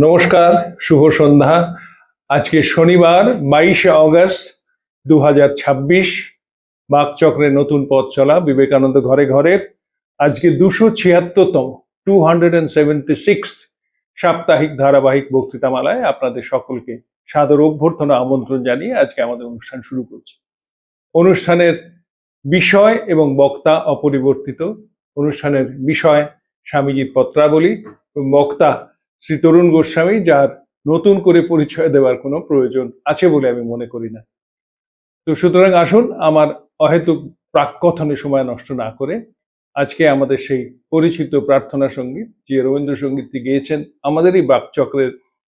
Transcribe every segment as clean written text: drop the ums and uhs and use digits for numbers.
নমস্কার, শুভ সন্ধ্যা। আজকে শনিবার 22শে অগস্ট 2026। বাকচক্রের নতুন পথ চলা বিবেকানন্দ ঘরে ঘরের আজকে 276তম 276 সাপ্তাহিক ধারাবাহিক বক্তৃতামালায় আপনাদের সকলকে সাদর অভ্যর্থনা আমন্ত্রণ জানিয়ে আজকে আমাদের অনুষ্ঠান শুরু করছি। অনুষ্ঠানের বিষয় এবং বক্তা অপরিবর্তিত। অনুষ্ঠানের বিষয় স্বামীজির পত্রাবলী এবং বক্তা শ্রী তরুণ গোস্বামী, যার নতুন করে পরিচয় দেওয়ার কোনো প্রয়োজন আছে বলে আমি মনে করি না। তো সুতরাং আসুন, আমার অহেতুক প্রাককথনে সময় নষ্ট না করে আজকে আমাদের সেই পরিচিত প্রার্থনা সঙ্গীত, যে রবীন্দ্রসঙ্গীতটি গেয়েছেন আমাদেরই বাকচক্রের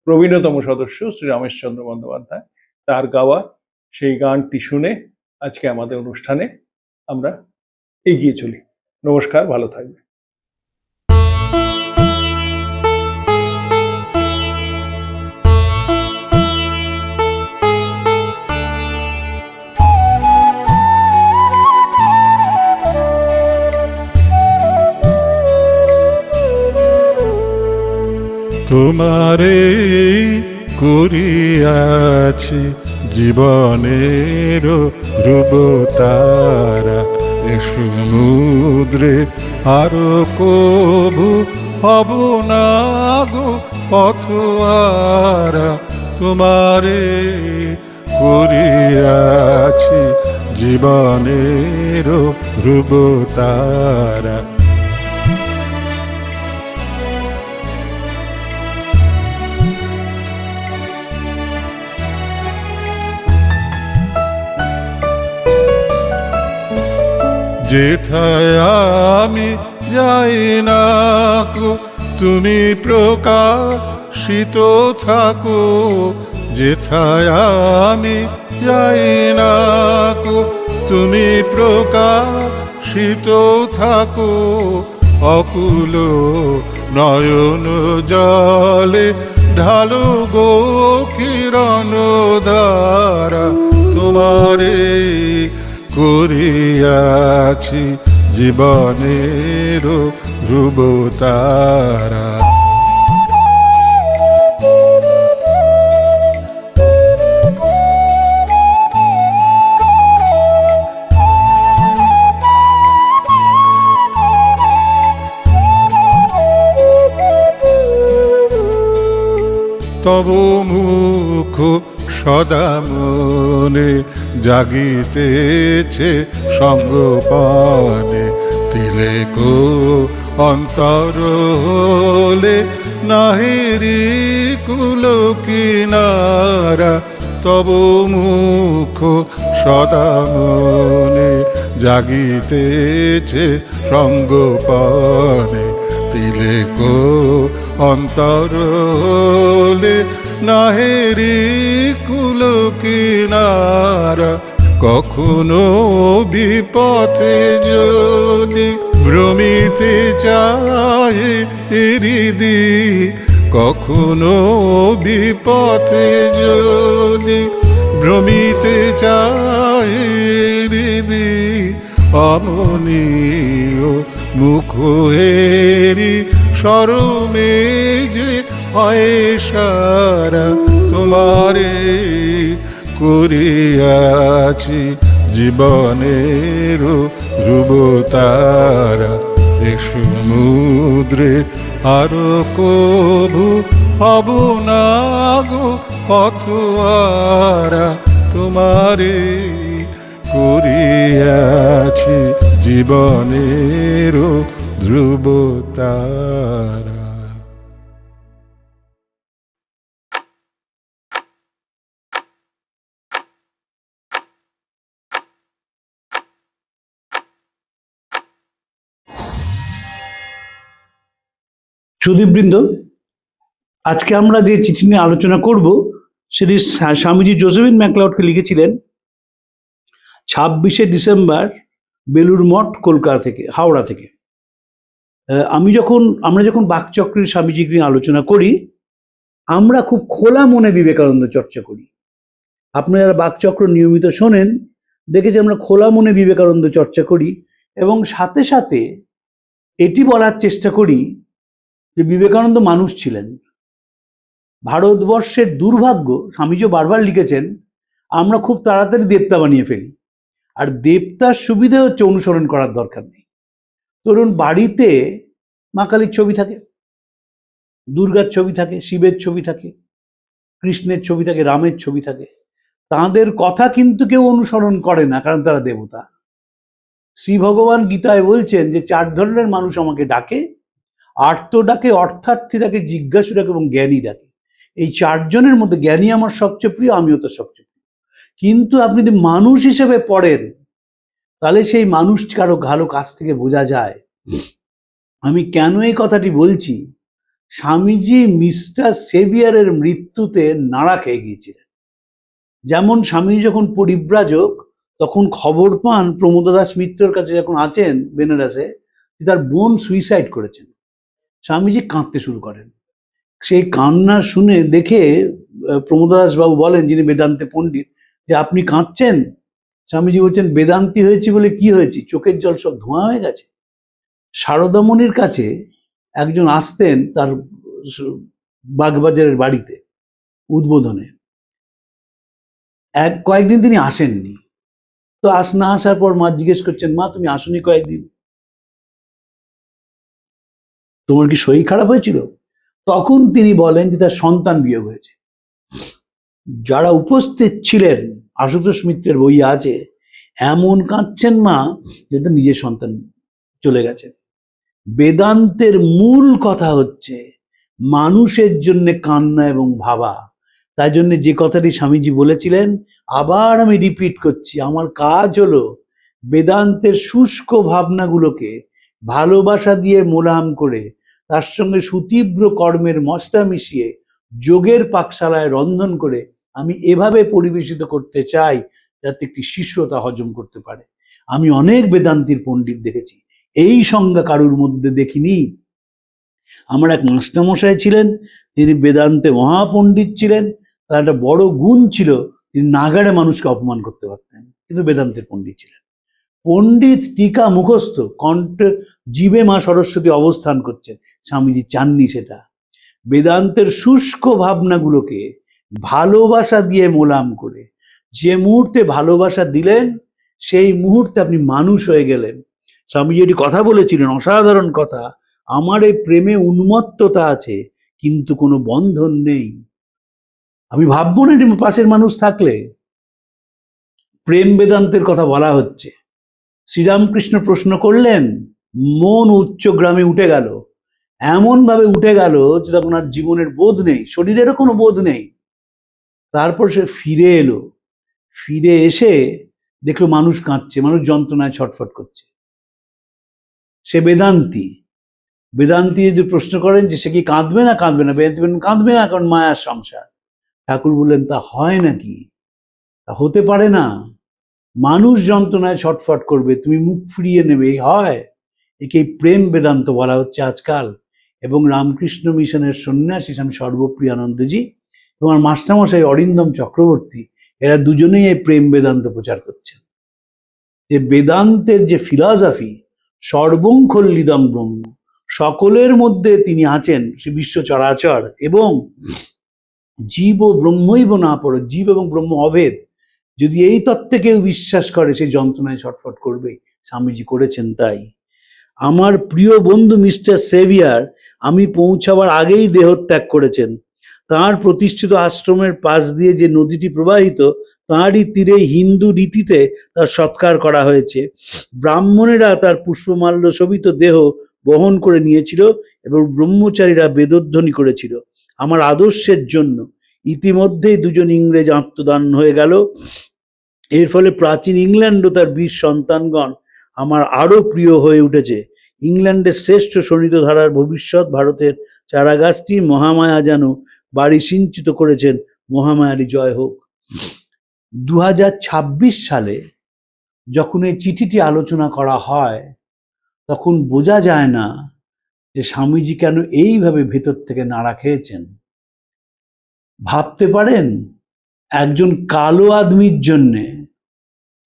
প্রবীণতম সদস্য শ্রী রমেশচন্দ্র বন্দ্যোপাধ্যায়, তার গাওয়া সেই গানটি শুনে আজকে আমাদের অনুষ্ঠানে আমরা এগিয়ে চলি। নমস্কার, ভালো থাকবে। তোমারে করিয়াছি জীবনের রূপতারা, এ সমুদ্রে আরো কবু হব না গো পথহারা। তোমারে করিয়াছি জীবনের রূপতারা। যেথায় আমি যাই না গো তুমি প্রকাশিত থাকো, যেথায় আমি যাই না গো তুমি প্রকাশিত থাকো। অকুল নয়ন জলে ঢালো গো কিরণ ধারা। তোমারে করিয়াছি জীবনের রূপতারা। তব মুখ সদা মনে জাগিতেছে সঙ্গপানে, তিলেকো অন্তর হলে নাহিরি কুল কিনারা। তব মুখ সদা মনে জাগিতেছে সঙ্গপানে, তিলেকো অন্তর হলে নাহেরি কুল কিনারা। কখনো বিপথে যদি ভ্রমিতে চায় হৃদি, কখনো বিপথে যদি ভ্রমিতে চায় হৃদি, অমনীয় মুখ হেরি শরমে যে হয় সারা। তোমারে করিয়াছি জীবনের রূপতারা, এ সমুদ্রে আরো কবু হব না গো পথহারা। তোমারে করিয়াছি জীবনের ধ্রুবতারা। সুধীবৃন্দ, আজকে আমরা যে চিঠি নিয়ে আলোচনা করব সেটি স্বামীজি জোসেফিন ম্যাকলাউডকে লিখেছিলেন 26শে ডিসেম্বর বেলুর মঠ, কলকাতা থেকে, হাওড়া থেকে। আমরা যখন বাকচক্রের স্বামীজিকে নিয়ে আলোচনা করি, আমরা খুব খোলা মনে বিবেকানন্দ চর্চা করি। আপনারা যারা বাকচক্র নিয়মিত শোনেন দেখেছি আমরা খোলা মনে বিবেকানন্দ চর্চা করি, এবং সাথে সাথে এটি বলার চেষ্টা করি যে বিবেকানন্দ মানুষ ছিলেন, ভারতবর্ষের দুর্ভাগ্য, স্বামীজিও বারবার লিখেছেন, আমরা খুব তাড়াতাড়ি দেবতা বানিয়ে ফেলি। আর দেবতার সুবিধা হচ্ছে অনুসরণ করার দরকার নেই। ধরুন বাড়িতে মা কালীর ছবি থাকে, দুর্গার ছবি থাকে, শিবের ছবি থাকে, কৃষ্ণের ছবি থাকে, রামের ছবি থাকে। তাঁদের কথা কিন্তু কেউ অনুসরণ করে না, কারণ তারা দেবতা। শ্রী ভগবান গীতায় বলছেন যে 4 ধরনের মানুষ আমাকে ডাকে, আর্ত ডাকে, অর্থার্থী ডাকে, জিজ্ঞাসু ডাকে এবং জ্ঞানী ডাকে। এই 4 জনের মধ্যে জ্ঞানী আমার সবচেয়ে প্রিয়, আমিও তো সবচেয়ে প্রিয়। কিন্তু আপনি যদি মানুষ হিসেবে পড়েন, তাহলে সেই মানুষটি কারো ভালো কাছ থেকে বোঝা যায়। আমি কেন এই কথাটি বলছি, স্বামীজি মিস্টার সেভিয়ারের মৃত্যুতে নাড়া খেয়ে গিয়েছিলেন। যেমন স্বামীজি যখন পরিব্রাজক, তখন খবর পান প্রমোদ দাস মিত্রর কাছে যখন আছেন বেনারসে, তার বোন সুইসাইড করেছেন। স্বামীজি কাঁদতে শুরু করেন। সেই কান্না শুনে দেখে প্রমোদ দাস বাবু বলেন, যিনি বেদান্তে পণ্ডিত, যে আপনি কাঁদছেন? স্বামীজি বলছেন, বেদান্তি হয়েছি বলে কি হয়েছে, চোখের জল সব ধোঁয়া হয়ে গেছে। শারদামণির কাছে একজন আসতেন তার বাগবাজারের বাড়িতে উদ্বোধনে, কয়েকদিন তিনি আসেননি। তো না আসার পর মা জিজ্ঞেস করছেন, মা তুমি আসনি কয়েকদিন, তোমার কি শরীর খারাপ হয়েছিল? তখন তিনি বলেন যে তার সন্তান বিয়োগ হয়েছে। যারা উপস্থিত ছিলেন, আশুতোষ মিত্রের বই আছে, এমন কাঁদছেন মা যে তার নিজের সন্তান চলে গেছে। বেদান্তের মূল কথা হচ্ছে মানুষের জন্য কান্না এবং ভাবা। তাই জন্য যে কথাটি স্বামীজি বলেছিলেন, আবার আমি রিপিট করছি, আমার কাজ হলো বেদান্তের শুষ্ক ভাবনাগুলোকে ভালোবাসা দিয়ে মোলাম করে, তার সঙ্গে সুতীব্র কর্মের মশলা মিশিয়ে যোগের পাকশালায় রন্ধন করে আমি এভাবে পরিবেশিত করতে চাই যাতে একটি শিষ্য তা হজম করতে পারে। আমি অনেক বেদান্তির পণ্ডিত দেখেছি, এই সংজ্ঞা কারুর মধ্যে দেখিনি। আমার এক মাস্টারমশাই ছিলেন, তিনি বেদান্তে মহাপণ্ডিত ছিলেন। তার একটা বড় গুণ ছিল, তিনি নাগাড়ে মানুষকে অপমান করতে পারতেন, কিন্তু বেদান্তের পণ্ডিত ছিলেন। পণ্ডিত টিকা মুখস্থ, কণ্ঠ জীবে মা সরস্বতী অবস্থান করছেন, স্বামীজি চাননি সেটা। বেদান্তের শুষ্ক ভাবনাগুলোকে ভালোবাসা দিয়ে মোলাম করে, যে মুহূর্তে ভালোবাসা দিলেন সেই মুহূর্তে আপনি মানুষ হয়ে গেলেন। স্বামীজি এটি কথা বলেছিলেন, অসাধারণ কথা, আমার এই প্রেমে উন্মত্ততা আছে কিন্তু কোনো বন্ধন নেই। আমি ভাববো না এটি পাশের মানুষ থাকলে। প্রেম বেদান্তের কথা বলা হচ্ছে। শ্রীরামকৃষ্ণ প্রশ্ন করলেন, মন উচ্চ গ্রামে উঠে গেল, এমন ভাবে উঠে গেল যে তখন আর জীবনের বোধ নেই, শরীরেরও কোনো বোধ নেই। তারপর সে ফিরে এলো, ফিরে এসে দেখলো মানুষ কাঁদছে, মানুষ যন্ত্রণায় ছটফট করছে। সে বেদান্তি। বেদান্তি যদি প্রশ্ন করেন যে সে কি কাঁদবে না কাঁদবে না, বেদান্তি বলেন কাঁদবে না, কারণ মায়ার সংসার। ঠাকুর বললেন, তা হয় নাকি? তা হতে পারে না। মানুষ যন্ত্রণায় ছটফট করবে, তুমি মুখ ফিরিয়ে নেবে, হয়? একে প্রেম বেদান্ত বলা হচ্ছে আজকাল। এবং রামকৃষ্ণ মিশনের সন্ন্যাসী স্বামী সর্বপ্রিয়ানন্দজি এবং আমার মাস্টারমশাই অরিন্দম চক্রবর্তী, এরা দুজনেই এই প্রেম বেদান্ত প্রচার করছেন। যে বেদান্তের যে ফিলসফি, সর্বং খল্লিদম ব্রহ্ম, সকলের মধ্যে তিনি আছেন, সে বিশ্ব চরাচর, এবং জীব ও ব্রহ্মৈব না পড়ে, জীব এবং ব্রহ্ম অভেদ। যদি এই তত্ত্বে কেউ বিশ্বাস করে, সে যন্ত্রণায় ছটফট করবে। স্বামীজি করেছেন তাই। আমার প্রিয় বন্ধু মিস্টার সেভিয়ার আমি পৌঁছাবার আগেই দেহত্যাগ করেছেন। তাঁর প্রতিষ্ঠিত আশ্রমের পাশ দিয়ে যে নদীটি প্রবাহিত, তাঁরই তীরে হিন্দু রীতিতে তার সৎকার করা হয়েছে। ব্রাহ্মণেরা তার পুষ্পমাল্য শোভিত দেহ বহন করে নিয়েছিল এবং ব্রহ্মচারীরা বেদধ্বনি করেছিল আমার আদর্শের জন্য। ইতিমধ্যেই 2জন ইংরেজ আত্মদান হয়ে গেল। এর ফলে প্রাচীন ইংল্যান্ড ও তার বীর সন্তানগণ আমার আরো প্রিয় হয়ে উঠেছে। ইংল্যান্ডের শ্রেষ্ঠ শোণিত ধারার ভবিষ্যৎ ভারতের চারাগাছটি মহামায়া যেন বাড়ি সিঞ্চিত করেছেন, মহামায়ারই জয় হোক। 2026 সালে যখন এই চিঠিটি আলোচনা করা হয়, তখন বোঝা যায় না যে স্বামীজি কেন এইভাবে ভেতর থেকে নাড়া খেয়েছেন। ভাবতে পারেন, একজন কালো আদমির জন্যে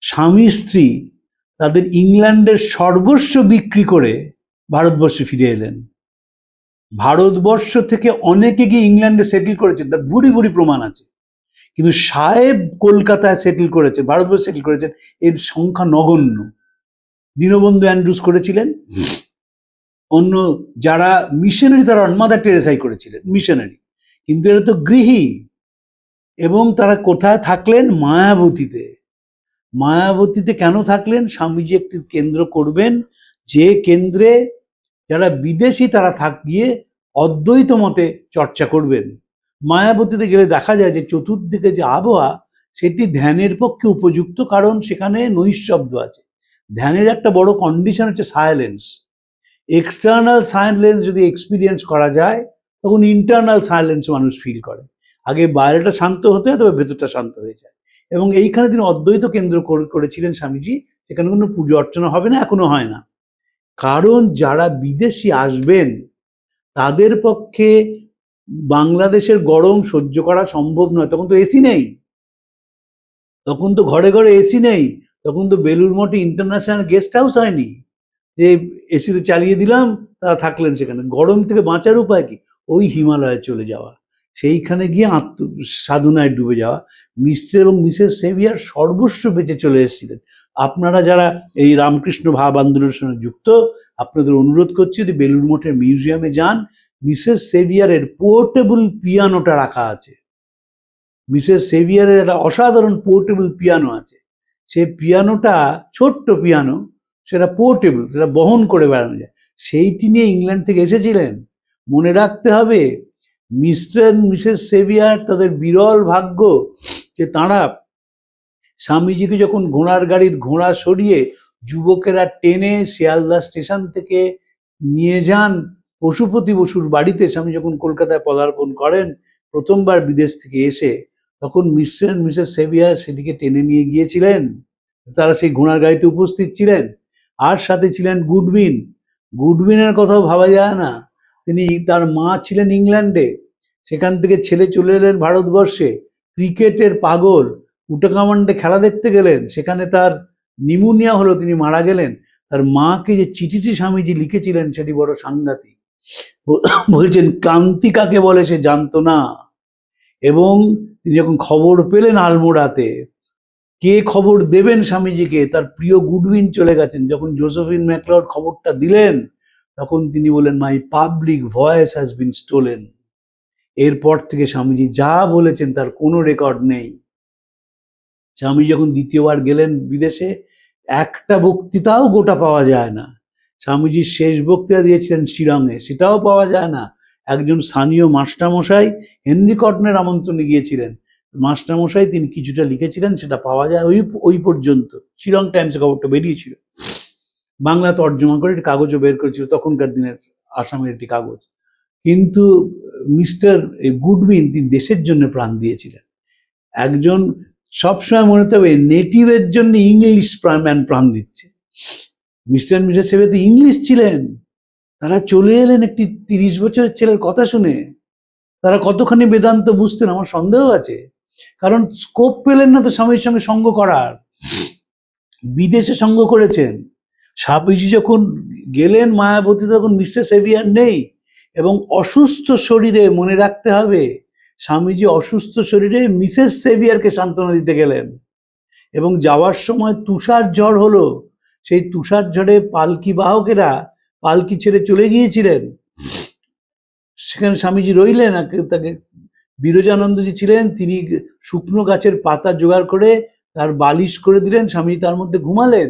স্বামী স্ত্রী তাদের ইংল্যান্ডের সর্বস্ব বিক্রি করে ভারতবর্ষে ফিরে এলেন। ভারতবর্ষ থেকে অনেকে গিয়ে ইংল্যান্ডে সেটেল করেছেন, তার ভুরি ভুরি প্রমাণ আছে। কিন্তু সাহেব কলকাতায় সেটেল করেছে, ভারতবর্ষে সেটেল করেছেন, এর সংখ্যা নগণ্য। দীনবন্ধু অ্যান্ড্রুজ করেছিলেন, অন্য যারা মিশনারি তারা মাদার টেরেসাই করেছিলেন মিশনারি, কিন্তু এরা তো গৃহী। এবং তারা কোথায় থাকলেন? মায়াবতীতে। মায়াবতীতে কেন থাকলেন? স্বামীজি একটি কেন্দ্র করবেন, যে কেন্দ্রে যারা বিদেশি তারা গিয়ে অদ্বৈত মতে চর্চা করবেন। মায়াবতীতে গেলে দেখা যায় যে চতুর্দিকে যে আবহাওয়া সেটি ধ্যানের পক্ষে উপযুক্ত, কারণ সেখানে নৈঃশব্দ আছে। ধ্যানের একটা বড় কন্ডিশন হচ্ছে সাইলেন্স। এক্সটার্নাল সাইলেন্স যদি এক্সপিরিয়েন্স করা যায় তখন ইন্টারনাল সাইলেন্স মানুষ ফিল করে। আগে বাইরেটা শান্ত হতে হয়, তবে ভেতরটা শান্ত হয়ে যায়। এবং এইখানে তিনি অদ্বৈত কেন্দ্র করেছিলেন স্বামীজি। সেখানে কোনো পুজো অর্চনা হবে না, এখনো হয় না, কারণ যারা বিদেশি আসবেন তাদের পক্ষে বাংলাদেশের গরম সহ্য করা সম্ভব নয়। তখন তো এসি নেই, তখন তো ঘরে ঘরে এসি নেই, তখন তো বেলুড় মঠে ইন্টারন্যাশনাল গেস্ট হাউস হয়নি যে এসিতে চালিয়ে দিলাম তারা থাকলেন সেখানে। গরম থেকে বাঁচার উপায় কি? ওই হিমালয়ে চলে যাওয়া, সেইখানে গিয়ে সাধনায় ডুবে যাওয়া। মিস্টার এবং মিসেস সেভিয়ার সর্বস্ব বেঁচে চলে এসেছিলেন। আপনারা যারা এই রামকৃষ্ণ ভাব আন্দোলনের সঙ্গে যুক্ত, আপনাদের অনুরোধ করছি যদি বেলুড় মঠের মিউজিয়ামে যান, মিসেস সেভিয়ারের পোর্টেবল পিয়ানোটা রাখা আছে। মিসেস সেভিয়ারের একটা অসাধারণ পোর্টেবল পিয়ানো আছে। সেই পিয়ানোটা ছোট্ট পিয়ানো, সেটা পোর্টেবল, সেটা বহন করে বেড়ানো যায়। সেইটি নিয়ে ইংল্যান্ড থেকে এসেছিলেন। মনে রাখতে হবে মিস্টার মিসেস সেভিয়ার তাদের বিরল ভাগ্য যে তাঁরা স্বামীজিকে যখন ঘোড়ার গাড়ির ঘোড়া সরিয়ে যুবকেরা টেনে শিয়ালদা স্টেশন থেকে নিয়ে যান পশুপতি বসুর বাড়িতে, স্বামী যখন কলকাতায় পদার্পণ করেন প্রথমবার বিদেশ থেকে এসে, তখন মিস্টার মিসেস সেভিয়ার সেটিকে টেনে নিয়ে গিয়েছিলেন। তারা সেই ঘোড়ার গাড়িতে উপস্থিত ছিলেন, আর সাথে ছিলেন গুডউইন। গুডউইনের কথাও ভাবা যায় না। তিনি, তার মা ছিলেন ইংল্যান্ডে, সেখান থেকে ছেলে চলে এলেন ভারতবর্ষে, ক্রিকেটের পাগল, উটাকামান্ডে খেলা দেখতে গেলেন, সেখানে তার নিউমোনিয়া হলো, তিনি মারা গেলেন। তার মাকে যে চিঠিটি স্বামীজি লিখেছিলেন সেটি বড় সাংঘাতিক। বলছেন ক্লান্তি কাকে বলে সে জানতো না। এবং তিনি যখন খবর পেলেন আলমোড়াতে, কে খবর দেবেন স্বামীজিকে? তার প্রিয় গুডউইন চলে গেছেন। যখন জোসেফিন ম্যাকলাউড খবরটা দিলেন তখন তিনি বললেন, my public voice has been stolen. এরপর থেকে স্বামীজি যা বলেছেন তার কোনো রেকর্ড নেই। স্বামী যখন দ্বিতীয়বার গেলেন বিদেশে, একটা বক্তৃতাও গোটা পাওয়া যায় না। স্বামীজির শেষ বক্তৃতা দিয়েছিলেন শিলংয়ে, সেটাও পাওয়া যায় না। একজন স্থানীয় মাস্টারমশাই হেনরি কটনের আমন্ত্রণে গিয়েছিলেন, মাস্টারমশাই তিনি কিছুটা লিখেছিলেন, সেটা পাওয়া যায় ওই পর্যন্ত। শিলং টাইমসে খবরটা বেরিয়েছিল, বাংলা তর্জমা করে একটি কাগজও বের করেছিল, তখনকার দিনের আসামের একটি কাগজ। কিন্তু মিস্টার গুডউইন তিনি দেশের জন্য প্রাণ দিয়েছিলেন। একজন সবসময় মনে হতে হবে নেটিভের জন্য ইংলিশ প্রাণ দিচ্ছে। মিস্টার মিসেস সেভিয়ার তো ইংলিশ ছিলেন, তারা চলে এলেন একটি 30 বছরের ছেলের কথা শুনে। তারা কতখানি বেদান্ত বুঝতেন আমার সন্দেহ আছে, কারণ স্কোপ পেলেন না তো স্বামীর সঙ্গে সঙ্গ করার। বিদেশে সঙ্গ করেছেন। স্বামীজি যখন গেলেন মায়াবতী তখন মিস্টার সেভিয়ার নেই, এবং অসুস্থ শরীরে, মনে রাখতে হবে স্বামীজি অসুস্থ শরীরে মিসেস সেভিয়ারকে সান্ত্বনা দিতে গেলেন, এবং যাওয়ার সময় তুষার ঝড় হলো। সেই তুষার ঝড়ে পালকি বাহকেরা পালকি ছেড়ে চলে গিয়েছিলেন, সেখানে স্বামীজি রইলেন। তাকে বিরজানন্দজি ছিলেন, তিনি শুকনো গাছের পাতা জোগাড় করে তার বালিশ করে দিলেন, স্বামীজি তার মধ্যে ঘুমালেন।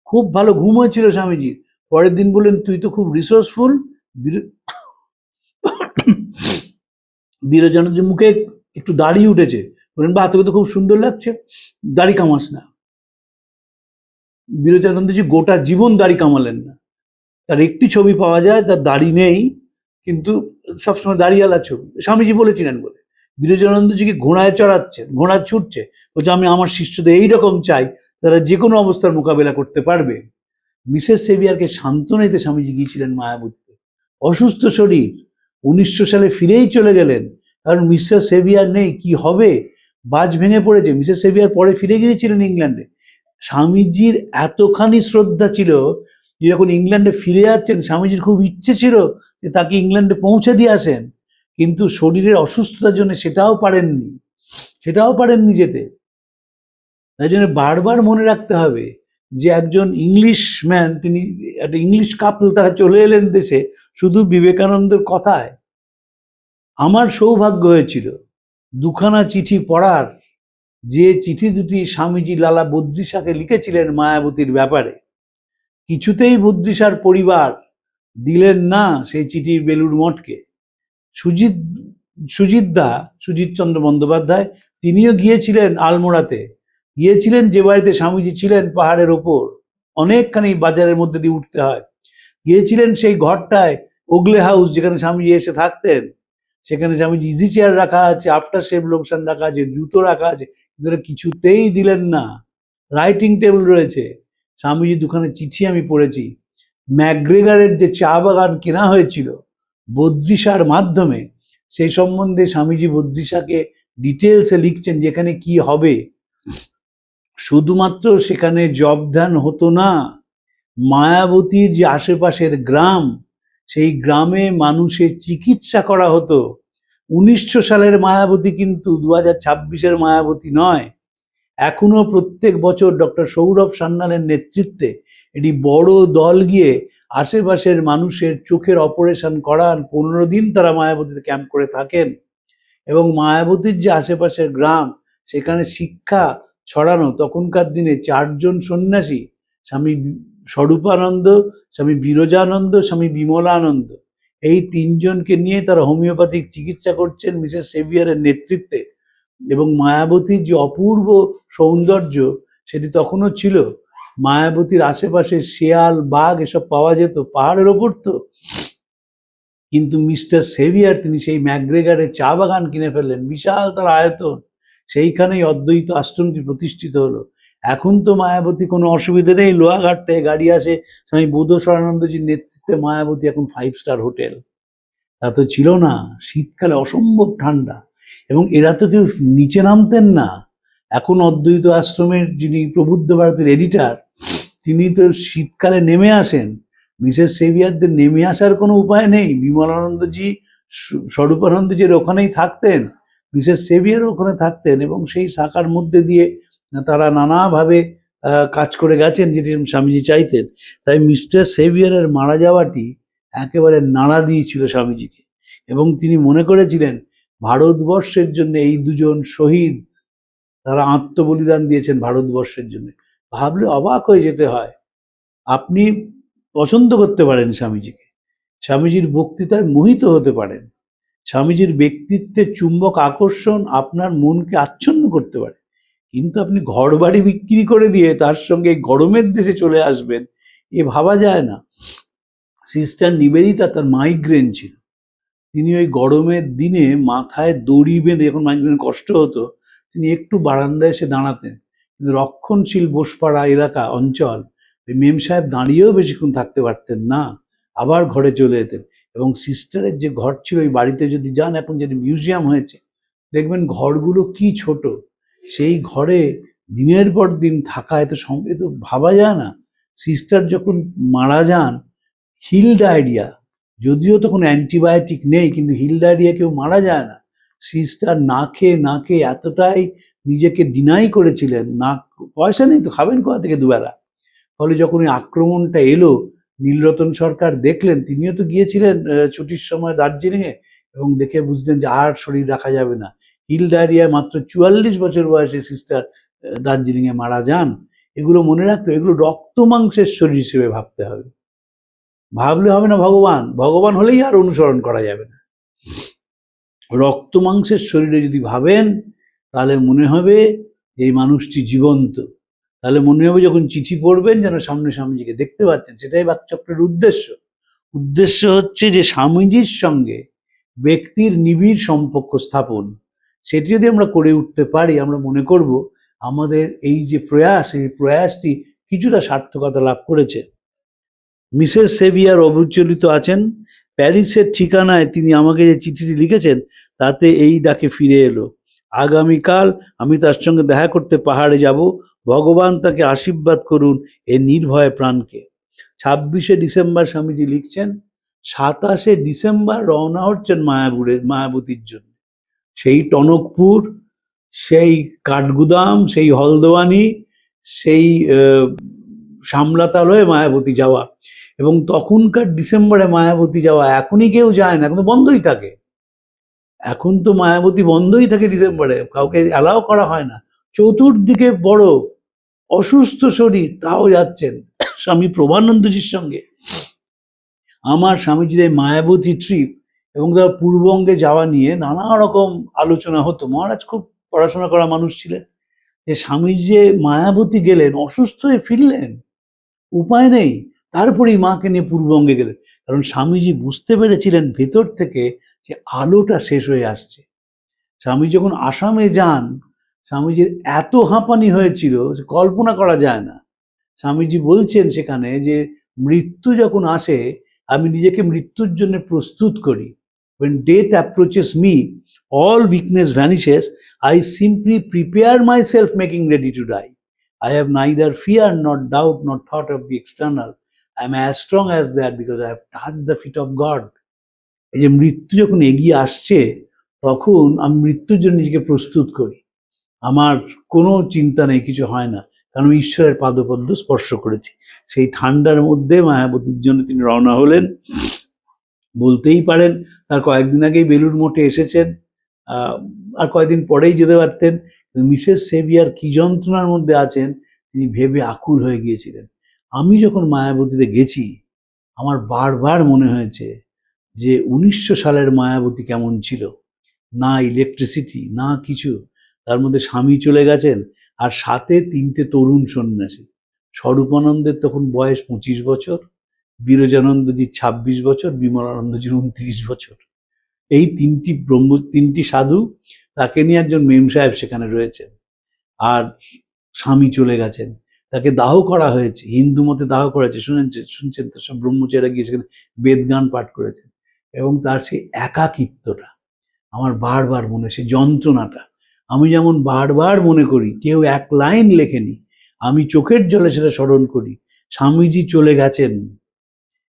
খুব ভালো ঘুম হয়েছিল স্বামীজির। পরের দিন বললেন, তুই তো খুব রিসোর্সফুল। বিরজানন্দজির মুখে একটু দাড়ি উঠেছে, বললেন, বা তোকে তো খুব সুন্দর লাগছে, দাড়ি কামাস না। বিরজানন্দজি গোটা জীবন দাড়ি কামালেন না। তার একটি ছবি পাওয়া যায়, তার দাড়ি নেই, কিন্তু সবসময় দাড়িওয়ালা ছবি। স্বামীজি বলেছিলেন বলে বিরজানন্দজিকে ঘোড়ায় চড়াচ্ছে, ঘোড়া ছুটছে, বলছে আমি আমার শিষ্যদের এইরকম চাই তারা যে কোনো অবস্থার মোকাবেলা করতে পারবে। মিসেস সেভিয়ারকে সান্ত্বনা দিতে স্বামীজি গিয়েছিলেন মায়াবতীতে, অসুস্থ শরীর। 1900 সালে ফিরেই চলে গেলেন, কারণ মিসেস সেভিয়ার নেই, কি হবে, বাজ ভেঙে পড়েছে। মিসেস সেভিয়ার পরে ফিরে গিয়েছিলেন ইংল্যান্ডে। স্বামীজির এতখানি শ্রদ্ধা ছিল যে যখন ইংল্যান্ডে ফিরে যাচ্ছেন, স্বামীজির খুব ইচ্ছে ছিল যে তাকে ইংল্যান্ডে পৌঁছে দিয়ে আসেন, কিন্তু শরীরের অসুস্থতার জন্য সেটাও পারেননি যেতে। তাই জন্য বারবার মনে রাখতে হবে যে একজন ইংলিশম্যান, তিনি একটা ইংলিশ কাপল, তারা চলে এলেন দেশে শুধু বিবেকানন্দের কথায়। আমার সৌভাগ্য হয়েছিল দুখানা চিঠি পড়ার, যে চিঠি দুটি স্বামীজি লালা বদ্রিশাকে লিখেছিলেন মায়াবতীর ব্যাপারে। কিছুতেই বদ্রিশার পরিবার দিলেন না সেই চিঠির বেলুড় মঠকে। সুজিত চন্দ্র বন্দ্যোপাধ্যায়, তিনিও গিয়েছিলেন আলমোড়াতে, গিয়েছিলেন যে বাড়িতে স্বামীজি ছিলেন পাহাড়ের ওপর, অনেকখানি বাজারের মধ্যে দিয়ে উঠতে হয়, গিয়েছিলেন সেই ঘরটায়, ওগলে হাউস, যেখানে স্বামীজি এসে থাকতেন। সেখানে স্বামীজি ইজি চেয়ার রাখা আছে, আফটার শেভ লোকসান রাখা আছে, জুতো রাখা আছে, কিন্তু কিছুতেই দিলেন না। রাইটিং টেবিল রয়েছে, স্বামীজি দুখানে চিঠি আমি পড়েছি। ম্যাকগ্রেগারের যে চা বাগান কেনা হয়েছিল বদ্রিশার মাধ্যমে, সেই সম্বন্ধে স্বামীজি বদ্রিশাকে ডিটেলসে লিখছেন যেখানে কি হবে। শুধুমাত্র সেখানে জব ধ্যান হতো না, মায়াবতীর যে আশেপাশের গ্রাম, সেই গ্রামে মানুষের চিকিৎসা করা হতো। 1900 সালের মায়াবতী কিন্তু 2026-এর মায়াবতী নয়। এখনো প্রত্যেক বছর ডক্টর সৌরভ সান্যালের নেতৃত্বে একটি বড় দল গিয়ে আশেপাশের মানুষের চোখের অপারেশন করান। 15 দিন তারা মায়াবতীতে ক্যাম্প করে থাকেন। এবং মায়াবতীর যে আশেপাশের গ্রাম, সেখানে শিক্ষা ছড়ানো। তখনকার দিনে 4 জন সন্ন্যাসী, স্বামী স্বরূপানন্দ, স্বামী বিরজানন্দ, স্বামী বিমলানন্দ, এই 3 জনকে নিয়ে তারা হোমিওপ্যাথিক চিকিৎসা করছেন মিসেস সেভিয়ারের নেতৃত্বে। এবং মায়াবতীর যে অপূর্ব সৌন্দর্য, সেটি তখনও ছিল। মায়াবতীর আশেপাশে শেয়াল, বাঘ এসব পাওয়া যেত, পাহাড়ের ওপর তো। কিন্তু মিস্টার সেভিয়ার তিনি সেই ম্যাকগ্রেগারে চা বাগান কিনে ফেললেন, বিশাল তার আয়তন, সেইখানেই অদ্বৈত আশ্রমটি প্রতিষ্ঠিত হলো। এখন তো মায়াবতী কোনো অসুবিধা নেই, লোহাঘাট থেকে গাড়ি আসে, স্বামী বোধস্বরানন্দজির নেতৃত্বে মায়াবতী এখন 5 স্টার হোটেল। তা তো ছিল না, শীতকালে অসম্ভব ঠান্ডা, এবং এরা তো কেউ নিচে নামতেন না। এখন অদ্বৈত আশ্রমের যিনি প্রবুদ্ধ ভারতের এডিটার, তিনি তো শীতকালে নেমে আসেন। মিসেস সেভিয়ারদের নেমে আসার কোনো উপায় নেই। বিমলানন্দজি, স্বরূপানন্দজির ওখানেই থাকতেন, মিসেস সেভিয়ার ওখানে থাকতেন, এবং সেই শাখার মধ্যে দিয়ে তারা নানাভাবে কাজ করে গেছেন, যেটি স্বামীজি চাইতেন। তাই মিস্টার সেভিয়ারের মারা যাওয়াটি একেবারে নাড়া দিয়েছিল স্বামীজিকে, এবং তিনি মনে করেছিলেন ভারতবর্ষের জন্য এই 2 জন শহীদ, তারা আত্মবলিদান দিয়েছেন ভারতবর্ষের জন্য। ভাবলে অবাক হয়ে যেতে হয়। আপনি পছন্দ করতে পারেন স্বামীজিকে, স্বামীজির বক্তৃতায় মোহিত হতে পারেন, স্বামীজির ব্যক্তিত্বের চুম্বক আকর্ষণ আপনার মনকে আচ্ছন্ন করতে পারে, কিন্তু আপনি ঘর বাড়ি বিক্রি করে দিয়ে তার সঙ্গে গরমের দেশে চলে আসবেন, এ ভাবা যায় না। সিস্টার নিবেদিতা, তার মাইগ্রেন ছিল, তিনি ওই গরমের দিনে মাথায় দড়ি বেঁধে, এখন মাইগ্রেন কষ্ট হতো, তিনি একটু বারান্দায় এসে দাঁড়াতেন। কিন্তু রক্ষণশীল বোসপাড়া এলাকা অঞ্চল, ওই মেম সাহেব দাঁড়িয়েও বেশিক্ষণ থাকতে পারতেন না, আবার ঘরে চলে যেতেন। এবং সিস্টারের যে ঘর ছিল, ওই বাড়িতে যদি যান, এখন যেটি মিউজিয়াম হয়েছে, দেখবেন ঘরগুলো কি ছোট। সেই ঘরে দিনের পর দিন থাকা এত ভাবা যায় না। সিস্টার যখন মারা যান, হিল ডায়রিয়া, যদিও তখন অ্যান্টিবায়োটিক নেই, কিন্তু হিল ডায়রিয়া কেউ মারা যায় না। সিস্টার না খেয়ে এতটাই নিজেকে ডিনাই করেছিলেন, না পয়সা নেই তো খাবেন কোথা থেকে দুবেলা। ফলে যখন ওই আক্রমণটা এলো, নীলরতন সরকার দেখলেন, তিনিও তো গিয়েছিলেন ছুটির সময় দার্জিলিংয়ে, এবং দেখে বুঝলেন যে আর শরীর রাখা যাবে না। হিল ডায়রিয়ায় মাত্র 44 বছর বয়সে সিস্টার দার্জিলিংয়ে মারা যান। এগুলো মনে রাখতে, এগুলো রক্ত মাংসের শরীর হিসেবে ভাবতে হবে, ভাবলে হবে না ভগবান হলেই আর অনুসরণ করা যাবে না। রক্ত মাংসের শরীরে যদি ভাবেন, তাহলে মনে হবে এই মানুষটি জীবন্ত। তাহলে মনে হবে যখন চিঠি পড়বেন যেন সামনে স্বামীজিকে দেখতে পাচ্ছেন। সেটাই বাকচক্রের উদ্দেশ্য হচ্ছে যে স্বামীজির সঙ্গে ব্যক্তির নিবিড় সম্পর্ক স্থাপন। সেটি যদি আমরা করে উঠতে পারি, আমরা মনে করব আমাদের এই যে প্রয়াস, এই প্রয়াসটি কিছুটা সার্থকতা লাভ করেছে। মিসেস সেভিয়ার অবিচলিত আছেন। প্যারিসের ঠিকানায় তিনি আমাকে যে চিঠিটি লিখেছেন, তাতে এই ডাকে ফিরে এলো। আগামীকাল আমি তার সঙ্গে দেখা করতে পাহাড়ে যাব। ভগবান তাকে আশীর্বাদ করুন এ নির্ভয় প্রাণকে। 26শে ডিসেম্বর স্বামীজি লিখছেন, 27 ডিসেম্বর রওনা হচ্ছেন মায়াবতীর জন্য। সেই টনকপুর, সেই কাঠগুদাম, সেই হলদোয়ানি, সেই সামলাতাল হয়ে মায়াবতী যাওয়া। এবং তখনকার ডিসেম্বরে মায়াবতী যাওয়া এখনই কেউ যায় না, এখন তো বন্ধই থাকে। এখন তো মায়াবতী বন্ধই থাকে ডিসেম্বরে, কাউকে অ্যালাও করা হয় না। চতুর্দিকে বরফ, অসুস্থ শরীর, তাও যাচ্ছেন স্বামী প্রভানন্দজির সঙ্গে। আমার স্বামীজির এই মায়াবতী ট্রিপ এবং তার পূর্ববঙ্গে যাওয়া নিয়ে নানা রকম আলোচনা হতো। মহারাজ খুব পড়াশোনা করা মানুষ ছিলেন, যে স্বামীজি যে মায়াবতী গেলেন, অসুস্থ হয়ে ফিরলেন, উপায় নেই, তারপরেই মাকে নিয়ে পূর্ববঙ্গে গেলেন। কারণ স্বামীজি বুঝতে পেরেছিলেন ভেতর থেকে যে আলোটা শেষ হয়ে আসছে। স্বামী যখন আসামে যান, স্বামীজির এত হাঁপানি হয়েছিল যে কল্পনা করা যায় না। স্বামীজি বলছেন সেখানে যে মৃত্যু যখন আসে, আমি নিজেকে মৃত্যুর জন্য প্রস্তুত করি। When death approaches me, all weakness vanishes. I simply prepare myself, making ready to die. I have neither fear nor doubt nor thought of the external. I am as strong as that because I have touched the feet of God. এই যে মৃত্যু যখন এগিয়ে আসছে, তখন আমি মৃত্যুর জন্য নিজেকে প্রস্তুত করি। আমার কোনো চিন্তা নেই, কিছু হয় না, কারণ ঈশ্বরের পাদপদ্ম স্পর্শ করেছি। সেই ঠান্ডার মধ্যে মায়াবতীর জন্য তিনি রওনা হলেন। বলতেই পারেন তার কয়েকদিন আগেই বেলুড় মঠে এসেছেন, আর কয়েকদিন পরেই যেতে পারতেন। মিসেস সেভিয়ার কি যন্ত্রণার মধ্যে আছেন তিনি ভেবে আকুল হয়ে গিয়েছিলেন। আমি যখন মায়াবতীতে গেছি, আমার বারবার মনে হয়েছে যে 1900 সালের মায়াবতী কেমন ছিল। না ইলেকট্রিসিটি, না কিছু, তার মধ্যে স্বামী চলে গেছেন, আর সাথে 3টে তরুণ সন্ন্যাসী। স্বরূপানন্দের তখন বয়স 25 বছর, বিরজানন্দজির 26 বছর, বিমলানন্দজির 29 বছর। এই তিনটি সাধু, তাকে নিয়ে একজন মেম সাহেব সেখানে রয়েছেন, আর স্বামী চলে গেছেন। তাকে দাহ করা হয়েছে, হিন্দু মতে দাহ করা হয়েছে, শুনছেন তো, সব ব্রহ্মচারীরা গিয়ে সেখানে বেদগান পাঠ করেছেন। এবং তার সেই একাকিত্বটা আমার বারবার মনে, সেই যন্ত্রণাটা আমি যেমন বারবার মনে করি, কেউ এক লাইন লেখেনি, আমি চোখের জলে সেটা স্মরণ করি। স্বামীজি চলে গেছেন,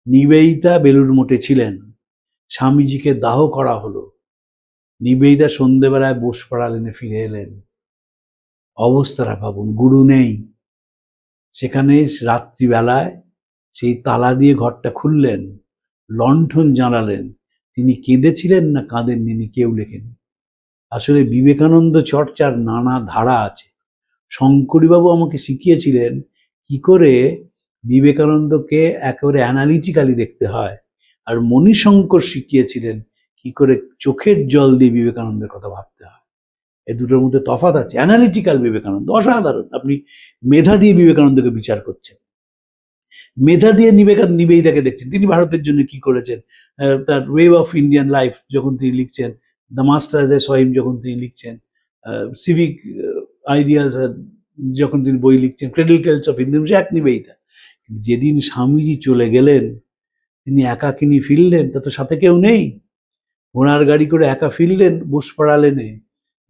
নিবেদিতা বেলুড় মঠে ছিলেন, স্বামীজিকে দাহ করা হলো, নিবেদিতা সন্ধেবেলায় বোসপাড়া লেনে ফিরে এলেন। অবস্থাটা ভাবুন, গুরু নেই সেখানে। রাত্রিবেলায় সেই তালা দিয়ে ঘরটা খুললেন, লণ্ঠন জ্বালালেন। তিনি কেঁদেছিলেন না কাঁদেননি, কেউ লেখেনি। আসলে বিবেকানন্দ চর্চার নানা ধারা আছে। শঙ্করীবাবু আমাকে শিখিয়েছিলেন কি করে বিবেকানন্দকে একেবারে অ্যানালিটিক্যালি দেখতে হয়, আর মণিশঙ্কর শিখিয়েছিলেন কি করে চোখের জল দিয়ে বিবেকানন্দের কথা ভাবতে হয়। এই দুটোর মধ্যে তফাৎ আছে। অ্যানালিটিক্যাল বিবেকানন্দ অসাধারণ, আপনি মেধা দিয়ে বিবেকানন্দকে বিচার করছেন, মেধা দিয়ে নিবেদিতাকে দেখছেন। তিনি ভারতের জন্য কি করেছেন, তার ওয়েভ অফ ইন্ডিয়ান লাইফ যখন তিনি লিখছেন, দ্য মাস্টার অ্যাজ এ সহিম যখন তিনি লিখছেন, সিভিক আইডিয়ালস যখন তিনি বই লিখছেন, ক্রেডল টেলস অফ হিন্দু, সে এক নিবেদিতা। যেদিন স্বামীজি চলে গেলেন, তিনি একাকিনী ফিরলেন, তা তো সাথে কেউ নেই। ঘোড়ার গাড়ি করে একা ফিরলেন বোসপাড়া লেনে,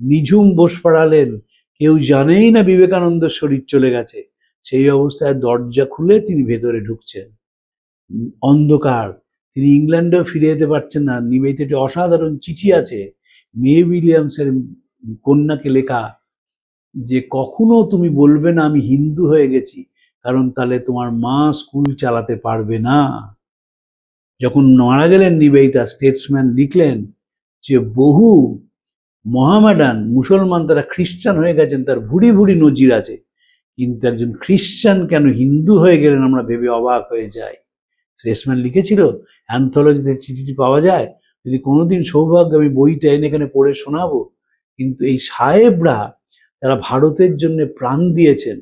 নিঝুম বোসপাড়া লেন, কেউ জানেই না বিবেকানন্দের শরীর চলে গেছে। সেই অবস্থায় দরজা খুলে তিনি ভেতরে ঢুকছেন, অন্ধকার। তিনি ইংল্যান্ডেও ফিরে যেতে পারছেন না। নিবেদিত একটি অসাধারণ চিঠি আছে মে উইলিয়ামসের কন্যাকে লেখা, যে কখনো তুমি বলবে না আমি হিন্দু হয়ে গেছি, কারণ তাহলে তোমার মা স্কুল চালাতে পারবে না। যখন মারা গেলেন নিবেদিতা, স্টেটসম্যান লিখলেন যে বহু মহামেডান মুসলমান তারা খ্রিস্টান হয়ে গেছেন, তার ভুড়ি ভুড়ি নজির আছে, কিন্তু একজন খ্রিস্টান কেন হিন্দু হয়ে গেলেন আমরা ভেবে অবাক হয়ে যাই। স্টেটসম্যান লিখেছিল, অ্যান্থোলজিতে চিঠিটি পাওয়া যায়, যদি কোনোদিন সৌভাগ্য আমি বইটা এনে এখানে পড়ে শোনাবো। কিন্তু এই সাহেবরা, তারা ভারতের জন্য প্রাণ দিয়েছেন।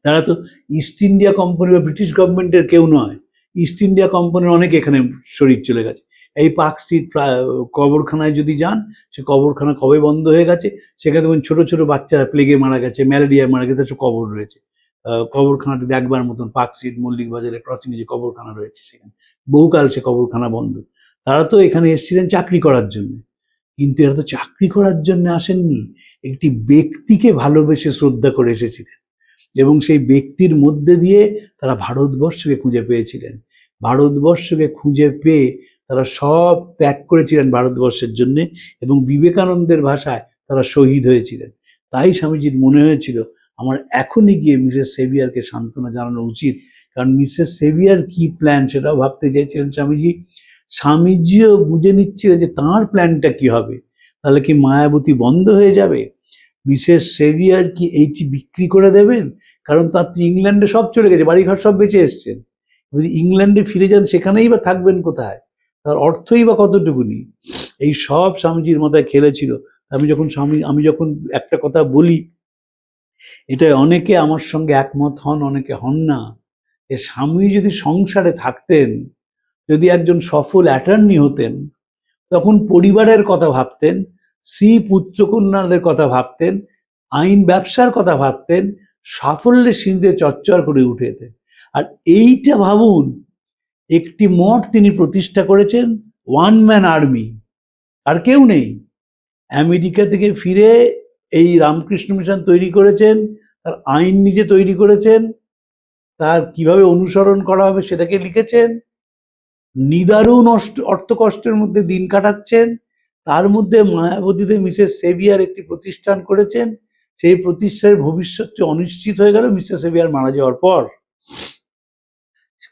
তারা তো ইস্ট ইন্ডিয়া কোম্পানি বা ব্রিটিশ গভর্নমেন্টের কেউ নয়, ইস্ট ইন্ডিয়া কোম্পানির অনেক এখানে শরীর চলে গেছে। এই পার্ক স্ট্রিট কবরখানায় যদি যান, সে কবরখানা কবে বন্ধ হয়ে গেছে, সেখানে দেখবেন ছোট ছোট বাচ্চারা প্লেগে মারা গেছে, ম্যালেরিয়ায় মারা গেছে, সব কবর রয়েছে। কবরখানাটি দেখবার মতন, পার্ক স্ট্রিট মল্লিক বাজারে ক্রসিংয়ে যে কবরখানা রয়েছে, সেখানে বহুকাল সে কবরখানা বন্ধ। তারা তো এখানে এসেছিলেন চাকরি করার জন্য, কিন্তু এরা তো চাকরি করার জন্য আসেননি, একটি ব্যক্তিকে ভালোবেসে শ্রদ্ধা করে এসেছিলেন, এবং সেই ব্যক্তির মধ্যে দিয়ে তারা ভারতবর্ষকে খুঁজে পেয়েছিলেন। ভারতবর্ষকে খুঁজে পেয়ে তারা সব ত্যাগ করেছিলেন ভারতবর্ষের জন্যে, এবং বিবেকানন্দের ভাষায় তারা শহীদ হয়েছিলেন। তাই স্বামীজির মনে হয়েছিল আমার এখনই গিয়ে মিসেস সেভিয়ারকে সান্ত্বনা জানানো উচিত, কারণ মিসেস সেভিয়ার কি প্ল্যান সেটাও ভাবতে চাইছিলেন স্বামীজি। স্বামীজিও বুঝে নিচ্ছিলেন যে তাঁর প্ল্যানটা কি হবে। তাহলে কি মায়াবতী বন্ধ হয়ে যাবে? মিসেস সেভিয়ার কি এইটি বিক্রি করে দেবেন? কারণ তার তো ইংল্যান্ডে সব চলে গেছে, বাড়িঘর সব বেঁচে এসছেন। যদি ইংল্যান্ডে ফিরে যান সেখানেই বা থাকবেন কোথায়? তার অর্থই বা কতটুকুনি? এই সব স্বামীজির মাথায় খেলেছিল। আমি যখন একটা কথা বলি, এটা অনেকে আমার সঙ্গে একমত হন, অনেকে হন না। যে স্বামী যদি সংসারে থাকতেন, যদি একজন সফল অ্যাটর্নি হতেন, তখন পরিবারের কথা ভাবতেন, স্ত্রী পুত্রকন্যাদের কথা ভাবতেন, আইন ব্যবসার কথা ভাবতেন, সাফল্যের সিঁড়িতে চচ্চর করে উঠে যেতেন। আর এইটা ভাবুন, একটি মঠ তিনি প্রতিষ্ঠা করেছেন, ওয়ান ম্যান আর্মি, আর কেউ নেই। আমেরিকা থেকে ফিরে এই রামকৃষ্ণ মিশন তৈরি করেছেন, তার আইন নিজে তৈরি করেছেন, তার কিভাবে অনুসরণ করা হবে সেটাকে লিখেছেন, নিদারুণ অর্থ কষ্টের মধ্যে দিন কাটাচ্ছেন। তার মধ্যে মায়াবতীতে মিসেস সেভিয়ার একটি প্রতিষ্ঠান করেছেন। সেই প্রতিষ্ঠানের ভবিষ্যৎ অনিশ্চিত হয়ে গেল মিসেস সেভিয়ার মারা যাওয়ার পর।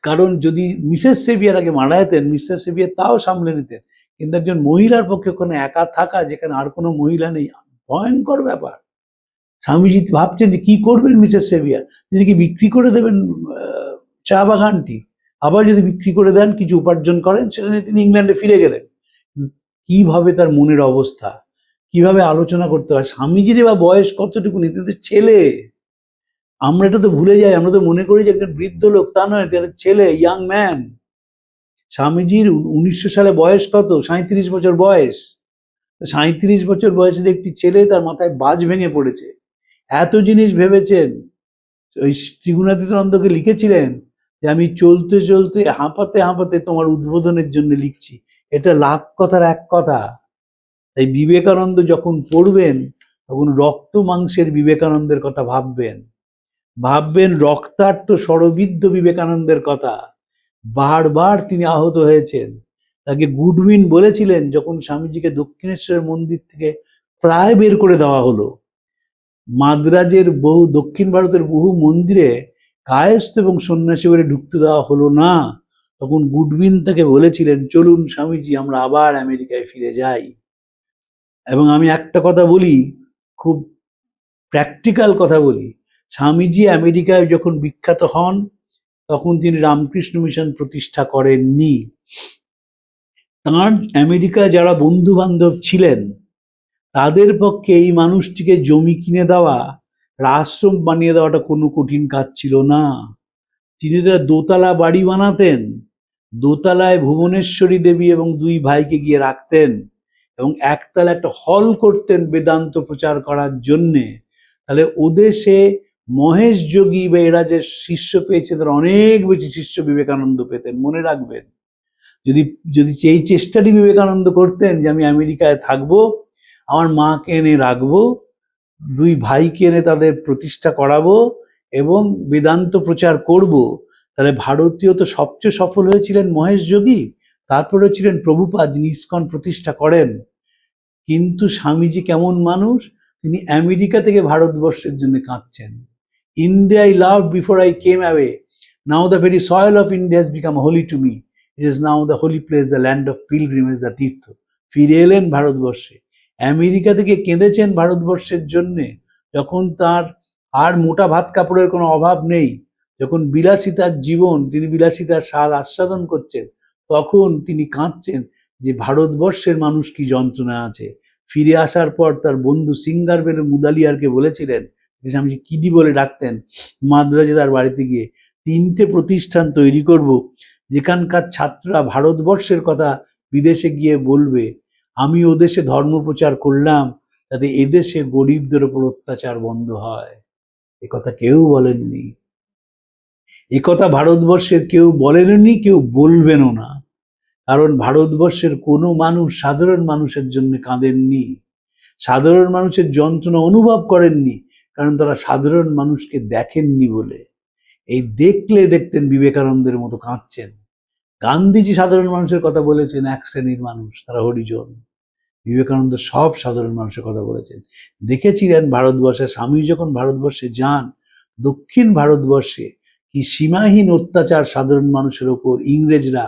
কারণ যদি মিসেস সেভিয়ার আগে মারা যেতেন, মিসেস সেভিয়ার তাও সামলে নিতেন, কিন্তু একজন মহিলার পক্ষে ওখানে একা থাকা, যেখানে আর কোনো মহিলা নেই, ভয়ঙ্কর ব্যাপার। স্বামীজি ভাবছেন যে কি করবেন মিসেস সেভিয়ার, তিনি কি বিক্রি করে দেবেন চা বাগানটি? আবার যদি বিক্রি করে দেন, কিছু উপার্জন করেন, সেটা নিয়ে তিনি ইংল্যান্ডে ফিরে গেলেন। কিভাবে তার মনের অবস্থা, কিভাবে আলোচনা করতে হয়? স্বামীজির বা বয়স কতটুকু? তিনি তো ছেলে। আমরা এটা তো ভুলে যাই, আমরা তো মনে করি যে একজন বৃদ্ধ লোক, তা নয়, তার ছেলে, ইয়াং ম্যান। স্বামীজির 1900 সালে বয়স কত? 37 বছর বয়স। 37 বছর বয়সের একটি ছেলে, তার মাথায় বাজ ভেঙে পড়েছে। এত জিনিস ভেবেছেন। ওই ত্রিগুণাতীতানন্দকে লিখেছিলেন যে আমি চলতে চলতে হাঁপাতে হাঁপাতে তোমার উদ্বোধনের জন্য লিখছি। এটা লাখ কথার এক কথা। তাই বিবেকানন্দ যখন পড়বেন, তখন রক্ত মাংসের বিবেকানন্দের কথা ভাববেন রক্তার্ত স্বরবিদ্ধ বিবেকানন্দের কথা। বারবার তিনি আহত হয়েছেন। তাকে গুডউইন বলেছিলেন যখন স্বামীজিকে দক্ষিণেশ্বরের মন্দির থেকে প্রায় বের করে দেওয়া হলো। মাদ্রাজের দক্ষিণ ভারতের বহু মন্দিরে কায়স্থ এবং সন্ন্যাসী বলে ঢুকতে দেওয়া হলো না। তখন গুডউইন তাকে বলেছিলেন, চলুন স্বামীজি, আমরা আবার আমেরিকায় ফিরে যাই। এবং আমি একটা কথা বলি, খুব প্র্যাকটিক্যাল কথা বলি, স্বামীজি আমেরিকায় যখন বিখ্যাত হন, তখন তিনি রামকৃষ্ণ মিশন প্রতিষ্ঠা করেননি। তাঁর আমেরিকায় যারা বন্ধু বান্ধব ছিলেন, তাদের পক্ষে এই মানুষটিকে জমি কিনে দেওয়া, আশ্রম বানিয়ে দেওয়াটা কোনো কঠিন কাজ ছিল না। তিনি তারা দোতলা বাড়ি বানাতেন, দোতলায় ভুবনেশ্বরী দেবী এবং দুই ভাইকে গিয়ে রাখতেন, এবং একতলা একটা হল করতেন বেদান্ত প্রচার করার জন্যে। তাহলে ওদেশে মহেশ যোগী বা এরা যে শিষ্য পেয়েছে, তারা অনেক বেশি শিষ্য বিবেকানন্দ পেতেন। মনে রাখবেন, যদি এই চেষ্টাটি বিবেকানন্দ করতেন যে আমি আমেরিকায় থাকবো, আমার মাকে এনে রাখবো, দুই ভাইকে এনে তাদের প্রতিষ্ঠা করাবো এবং বেদান্ত প্রচার করব, তাহলে ভারতীয় তো সবচেয়ে সফল হয়েছিলেন মহেশ যোগী, তারপরে ছিলেন প্রভুপাদ, যিনি ইস্কন প্রতিষ্ঠা করেন। কিন্তু স্বামীজি কেমন মানুষ, তিনি আমেরিকা থেকে ভারতবর্ষের জন্য কাঁদছেন। India I love before I came away, now the very soil of India has become holy to me, it is now the holy place, the land of pilgrimage, the tirtha. ফিরে এলেন ভারতবর্ষে, আমেরিকা থেকে কেঁদেছেন ভারতবর্ষের জন্যে। যখন তার আর মোটা ভাত কাপড়ের কোনো অভাব নেই, যখন বিলাসিতার জীবন, তিনি বিলাসিতার স্বাদ আস্বাদন করছেন, তখন তিনি কাঁদছেন যে ভারতবর্ষের মানুষ কি যন্ত্রণা আছে। ফিরে আসার পর তার বন্ধু সিঙ্গারবেল মুদালিয়ারকে বলেছিলেন, স্বামীজি কিডি বলে ডাকতেন, মাদ্রাজে তার বাড়িতে গিয়ে, 3টে প্রতিষ্ঠান তৈরি করব, যেখানকার ছাত্ররা ভারতবর্ষের কথা বিদেশে গিয়ে বলবে, আমি ওদেশে ধর্ম প্রচার করলাম, যাতে এদেশে গরিবদের ওপর অত্যাচার বন্ধ হয়। একথা কেউ বলেননি, একথা ভারতবর্ষের কেউ বলেননি, কেউ বলবেনও না। কারণ ভারতবর্ষের কোনো মানুষ সাধারণ মানুষের জন্য কাঁদেননি, সাধারণ মানুষের যন্ত্রণা অনুভব করেননি, কারণ তারা সাধারণ মানুষকে দেখেননি বলে। এই দেখলে দেখতেন বিবেকানন্দের মতো কাঁদছেন, গান্ধীজি সাধারণ মানুষের কথা বলেছেন, এক শ্রেণীর মানুষ, তারা হরিজন। বিবেকানন্দ সব সাধারণ মানুষের কথা বলেছেন। দেখেছিলেন ভারতবর্ষে, স্বামী যখন ভারতবর্ষে যান, দক্ষিণ ভারতবর্ষে কি সীমাহীন অত্যাচার সাধারণ মানুষের ওপর ইংরেজরা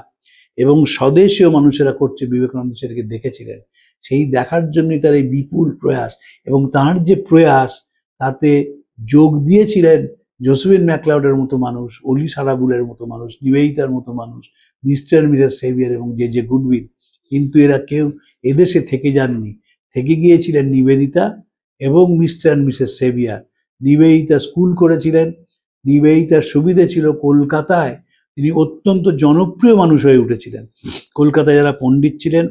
এবং স্বদেশীয় মানুষেরা করছে, বিবেকানন্দ সেটাকে দেখেছিলেন। সেই দেখার জন্যই তার এই বিপুল প্রয়াস, এবং তার যে প্রয়াস তাতে যোগ দিয়েছিলেন জোসেফিন ম্যাকলাউডের মতো মানুষ, অলি সারাবুলের মতো মানুষ, নিবেদিতার মতো মানুষ, মিস্টার মিসেস সেভিয়ার এবং জে গুডউইন। কিন্তু এরা কেউ এদেশে থেকে যাননি, থেকে গিয়েছিলেন নিবেদিতা এবং mister and Mrs severe. Nivedita school করেছিলেন, নিবেদিতার সুবিধে ছিল কলকাতায় তিনি অত্যন্ত জনপ্রিয় মানুষ হয়ে উঠেছিলেন। কলকাতায় যারা পণ্ডিত ছিলেন,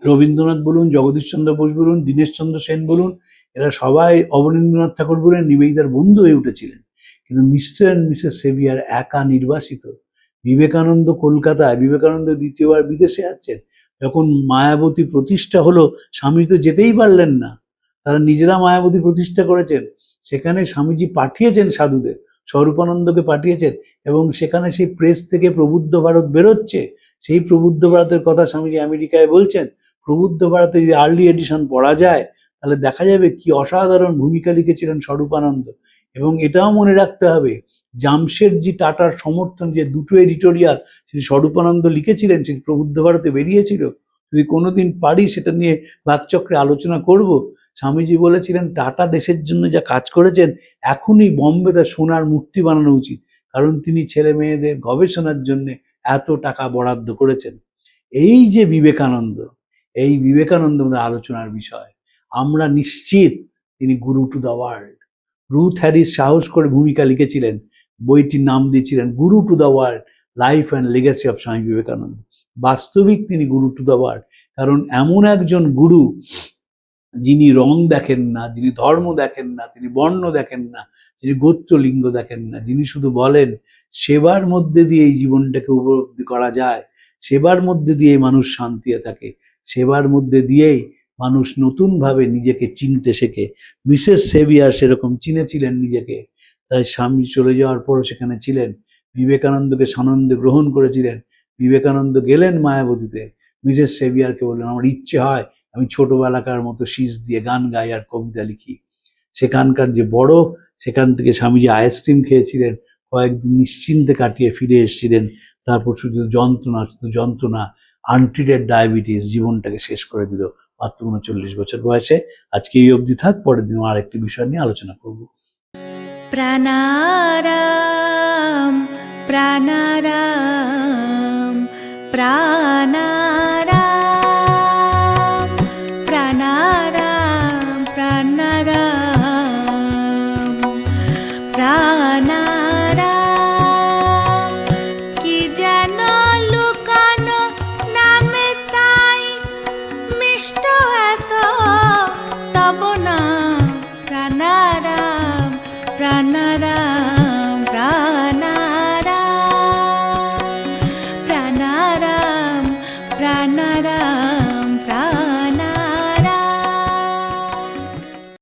রবীন্দ্রনাথ বলুন, জগদীশচন্দ্র বোস বলুন, দীনেশচন্দ্র সেন বলুন, এরা সবাই, অবনীন্দ্রনাথ ঠাকুর বলুন, নিবেদিতার বন্ধু হয়ে উঠেছিলেন। কিন্তু মিস্টার অ্যান্ড মিসেস সেভিয়ার একা নির্বাসিত। বিবেকানন্দ কলকাতায়, বিবেকানন্দ দ্বিতীয়বার বিদেশে আছেন। যখন মায়াবতী প্রতিষ্ঠা হলো, স্বামী তো যেতেই পারলেন না, তারা নিজেরা মায়াবতী প্রতিষ্ঠা করেছেন। সেখানে স্বামীজি পাঠিয়েছেন সাধুদের, স্বরূপানন্দকে পাঠিয়েছেন, এবং সেখানে সেই প্রেস থেকে প্রবুদ্ধ ভারত বেরোচ্ছে। সেই প্রবুদ্ধ ভারতের কথা স্বামীজি আমেরিকায় বলছেন। প্রবুদ্ধ ভারতে যদি আর্লি এডিশন পড়া যায় তাহলে দেখা যাবে কি অসাধারণ ভূমিকা লিখেছিলেন স্বরূপানন্দ। এবং এটাও মনে রাখতে হবে, জামশেদজি টাটার সমর্থন যে দুটো এডিটোরিয়াল সেটি স্বরূপানন্দ লিখেছিলেন, সেটি প্রবুদ্ধ ভারতে বেরিয়েছিল। যদি কোনোদিন পারি সেটা নিয়ে বাকচক্রে আলোচনা করব। স্বামীজি বলেছিলেন টাটা দেশের জন্য যা কাজ করেছেন, এখনই বোম্বেতে সোনার মূর্তি বানানো উচিত, কারণ তিনি ছেলে মেয়েদের গবেষণার জন্য এত টাকা বরাদ্দ করেছেন। এই যে বিবেকানন্দ, এই বিবেকানন্দ আমাদের আলোচনার বিষয়। আমরা নিশ্চিত তিনি গুরু to the world. Ruth Harris সাহস করে ভূমিকা লিখেছিলেন, বইটির নাম দিয়েছিলেন গুরু to the world, life and legacy of Swami Vivekananda. বাস্তবিক তিনি গুরু টু দ্য ওয়ার্ল্ড, কারণ এমন একজন গুরু যিনি রং দেখেন না, যিনি ধর্ম দেখেন না, তিনি বর্ণ দেখেন না, যিনি গোত্র লিঙ্গ দেখেন না, যিনি শুধু বলেন সেবার মধ্যে দিয়ে এই জীবনটাকে উপলব্ধি করা যায়, সেবার মধ্যে দিয়ে মানুষ শান্তিতে থাকে, সেবার মধ্যে দিয়েই মানুষ নতুনভাবে নিজেকে চিনতে শেখে। মিসেস সেভিয়ার সেরকম চিনেছিলেন নিজেকে, তাই স্বামী চলে যাওয়ার পরও সেখানে ছিলেন। বিবেকানন্দকে সানন্দে গ্রহণ করেছিলেন। বিবেকানন্দ গেলেন মায়াবতীতে, মিসেস সেভিয়ারকে বললেন, আমার ইচ্ছে হয় আমি ছোটবেলাকার মতো শীষ দিয়ে গান গাই আর কবিতা লিখি। সেখানকার যে বরফ, সেখান থেকে স্বামীজি আইসক্রিম খেয়েছিলেন, কয়েকদিন নিশ্চিন্তে কাটিয়ে ফিরে এসেছিলেন। তারপর শুধু যন্ত্রণা, শুধু যন্ত্রণা, আনট্রিটেড ডায়াবেটিস জীবনটাকে শেষ করে দিল মাত্র 39 বছর বয়সে। আজকে এই অবধি থাক, পরের দিন আর একটি বিষয় নিয়ে আলোচনা করব। প্রাণারাম প্রাণারাম প্রাণা